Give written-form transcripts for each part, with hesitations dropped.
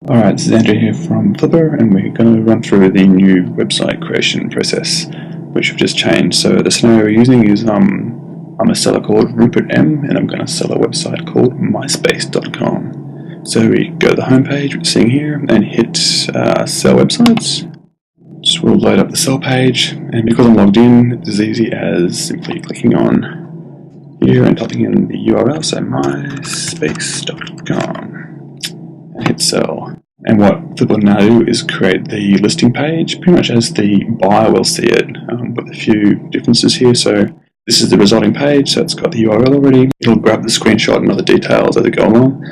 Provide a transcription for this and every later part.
Alright, this is Andrew here from Flippa, and we're going to run through the new website creation process, which we've just changed. So the scenario we're using is I'm a seller called Rupert M, and I'm going to sell a website called Myspace.com. So we go to the homepage, which is seeing here, and hit sell websites. So we'll load up the sell page, and because I'm logged in, it's as easy as simply clicking on here and typing in the URL, so myspace.com. Hit sell. And what Flippa will now do is create the listing page pretty much as the buyer will see it, with a few differences here. So this is the resulting page, so it's got the URL already. It'll grab the screenshot and other details as they go along,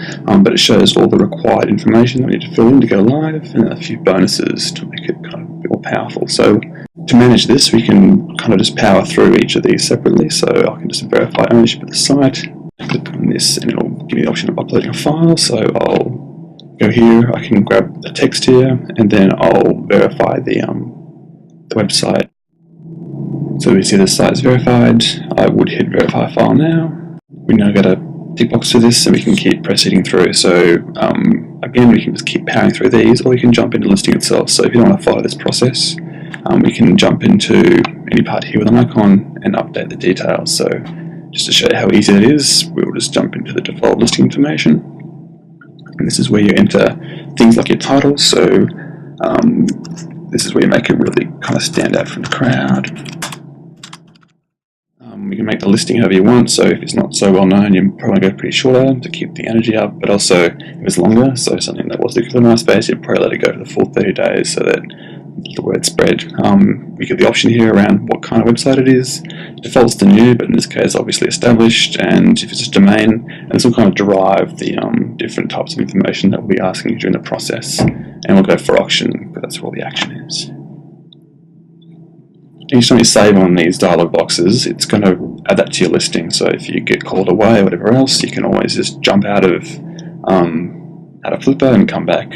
but it shows all the required information that we need to fill in to go live, and a few bonuses to make it kind of a bit more powerful. So to manage this, we can kind of just power through each of these separately. So I can just verify ownership of the site, click on this, and it'll give me the option of uploading a file. So I'll go here, I can grab the text here, and then I'll verify the website. So we see the site is verified. I would hit verify file now. We now got a tick box for this, and we can keep proceeding through. So again, we can just keep powering through these, or we can jump into listing itself. So if you don't want to follow this process, we can jump into any part here with an icon and update the details. So just to show you how easy it is, we will just jump into the default listing information. And this is where you enter things like your title. So this is where you make it really kind of stand out from the crowd. You can make the listing however you want. So if it's not so well known, you probably go pretty shorter to keep the energy up. But also if it's longer, so something that was the equivalent of Myspace, you'd probably let it go for the full 30 days so that the word spread. We get the option here around what kind of website it is. Default's to new, but in this case obviously established, and if it's a domain, and this will kind of derive the different types of information that we'll be asking you during the process, and we'll go for auction, because that's where all the action is. Each time you save on these dialog boxes, it's going to add that to your listing. So if you get called away or whatever else, you can always just jump out of Flippa and come back,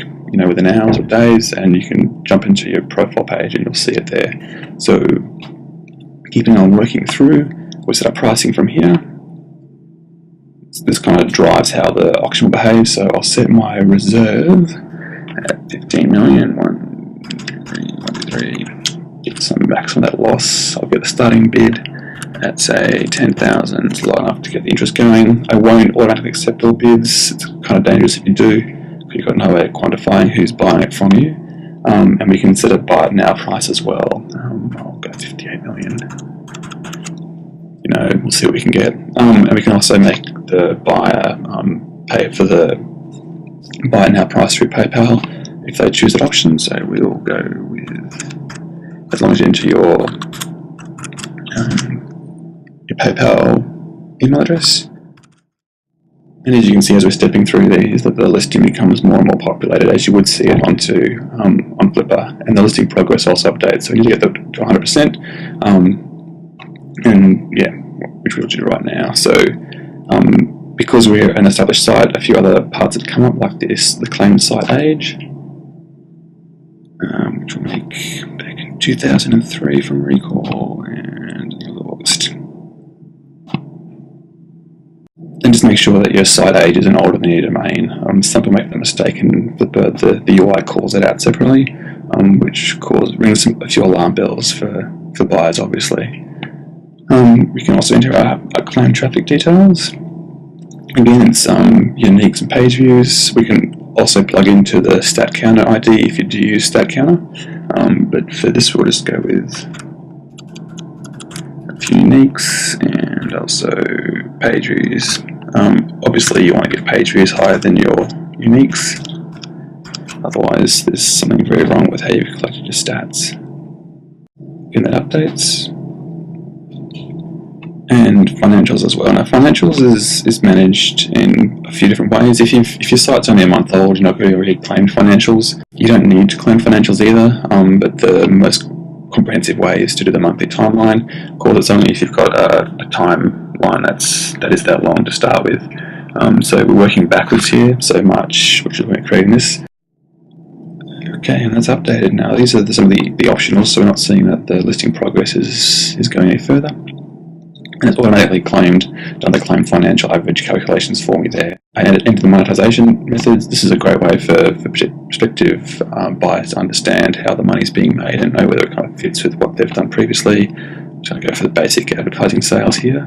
within hours or days, and you can jump into your profile page and you'll see it there. So keeping on working through, we'll set up pricing from here. This kind of drives how the auction will behave. So I'll set my reserve at 15 million. 1, 2, 3. Get some max on that loss. I'll get the starting bid at say 10,000. It's low enough to get the interest going. I won't automatically accept all bids. It's kind of dangerous if you do, because you've got no way of quantifying who's buying it from you. And we can set a buy it now price as well. I'll go 58 million. We'll see what we can get. And we can also make the buyer pay for the buy it now price through PayPal if they choose that option. So we'll go with, as long as you enter your PayPal email address. And as you can see, as we're stepping through these, that the listing becomes more and more populated, as you would see it on Flippa, and the listing progress also updates. So we need to get that to 100%, and yeah, which we'll do right now. So because we're an established site, a few other parts that come up like this: the claimed site age, which will make back in 2003 from recall, and August. And just make sure that your site age isn't older than your domain. Some people make the mistake, and the UI calls it out separately, which rings a few alarm bells for buyers, obviously. We can also enter our claim traffic details. Again, it's uniques and page views. We can also plug into the stat counter ID if you do use stat counter. But for this, we'll just go with a few uniques and also page views. Obviously, you want to get page views higher than your uniques. Otherwise, there's something very wrong with how you've collected your stats. Again, that updates. And financials as well. Now, financials is managed in a few different ways. If your site's only a month old, you're not going to already claim financials. You don't need to claim financials either, but the most comprehensive way is to do the monthly timeline. Of course, it's only if you've got a timeline that is that long to start with. So we're working backwards here. So March, which is when we're creating this. Okay, and that's updated now. These are some of the optionals, so we're not seeing that the listing progress is going any further. And it's automatically done the claim financial average calculations for me there. I enter the monetization methods. This is a great way for prospective buyers to understand how the money's being made and know whether it kind of fits with what they've done previously. I'm just going to go for the basic advertising sales here.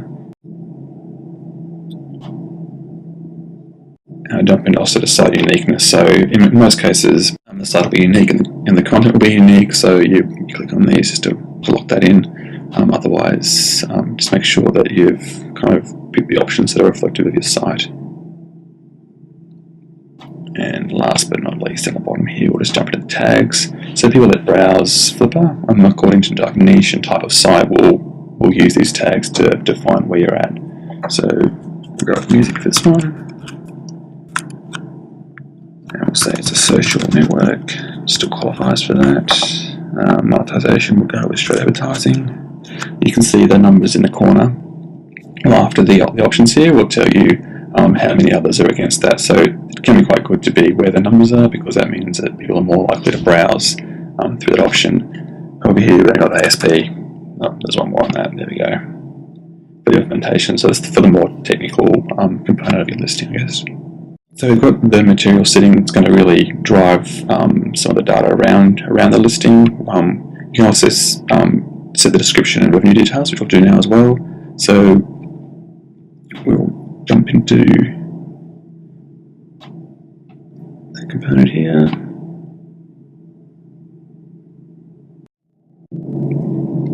And I jump into also the site uniqueness. So in most cases, the site will be unique and the content will be unique. So you click on these just to lock that in. Otherwise, just make sure that you've kind of picked the options that are reflective of your site. And last but not least, at the bottom here, we'll just jump into the tags. So people that browse Flippa, according to like niche and type of site, will use these tags to find where you're at. So we'll go with music for this one. And we'll say it's a social network, still qualifies for that. Monetization, we'll go with straight advertising. You can see the numbers in the corner. Well, after the options here, will tell you how many others are against that. So it can be quite good to be where the numbers are, because that means that people are more likely to browse through that option. Over here, we've got the ASP. Oh, there's one more on that. There we go. For the implementation. So it's for the more technical component of your listing, I guess. So we've got the material setting that's going to really drive some of the data around the listing. You can also set the description and revenue details, which we'll do now as well. So we'll jump into that component here.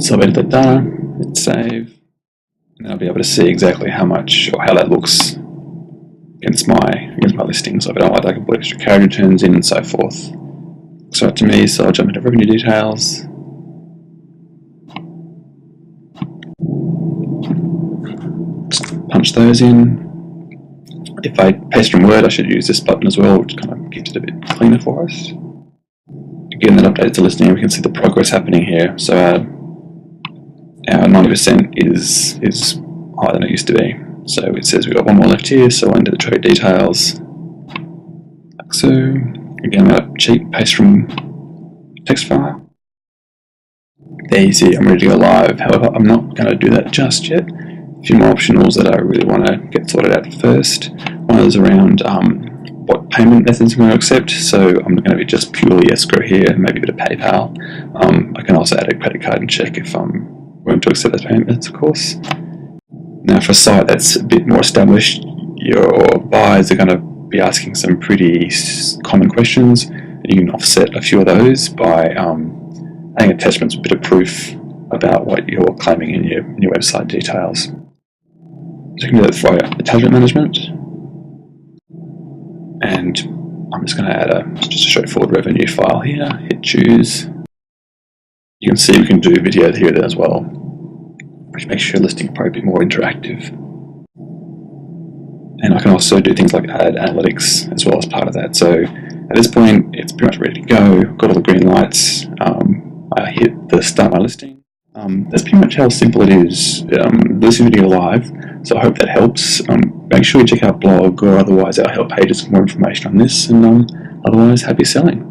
So I'll edit that data, hit save, and I'll be able to see exactly how much or how that looks against my listing. So if I don't like that, I can put extra carriage returns in and so forth. Looks right to me, so I'll jump into revenue details. Just punch those in. If I paste from Word, I should use this button as well, which kind of keeps it a bit cleaner for us. Again, that updates the listing, and we can see the progress happening here. So our 90% is higher than it used to be. So it says we've got one more left here, so I'll enter the trade details. Like so. Again, a cheap paste from text file. There you see I'm ready to go live. However, I'm not going to do that just yet. A few more optionals that I really want to get sorted out first. One is around what payment methods I'm going to accept. So I'm going to be just purely escrow here, maybe a bit of PayPal. I can also add a credit card and check if I'm willing to accept those payment methods, of course. Now for a site that's a bit more established, your buyers are going to be asking some pretty common questions. You can offset a few of those by adding attachments, a bit of proof about what you're claiming in your website details. So you can do that for attachment management. And I'm just going to add just a straightforward revenue file here, hit choose. You can see we can do video here as well, which makes your listing probably a bit more interactive. And I can also do things like add analytics as well as part of that. So at this point, it's pretty much ready to go. Got all the green lights. I hit the start my listing. That's pretty much how simple it is. This video live, so I hope that helps. Make sure you check out our blog or otherwise our help pages for more information on this. And otherwise, happy selling.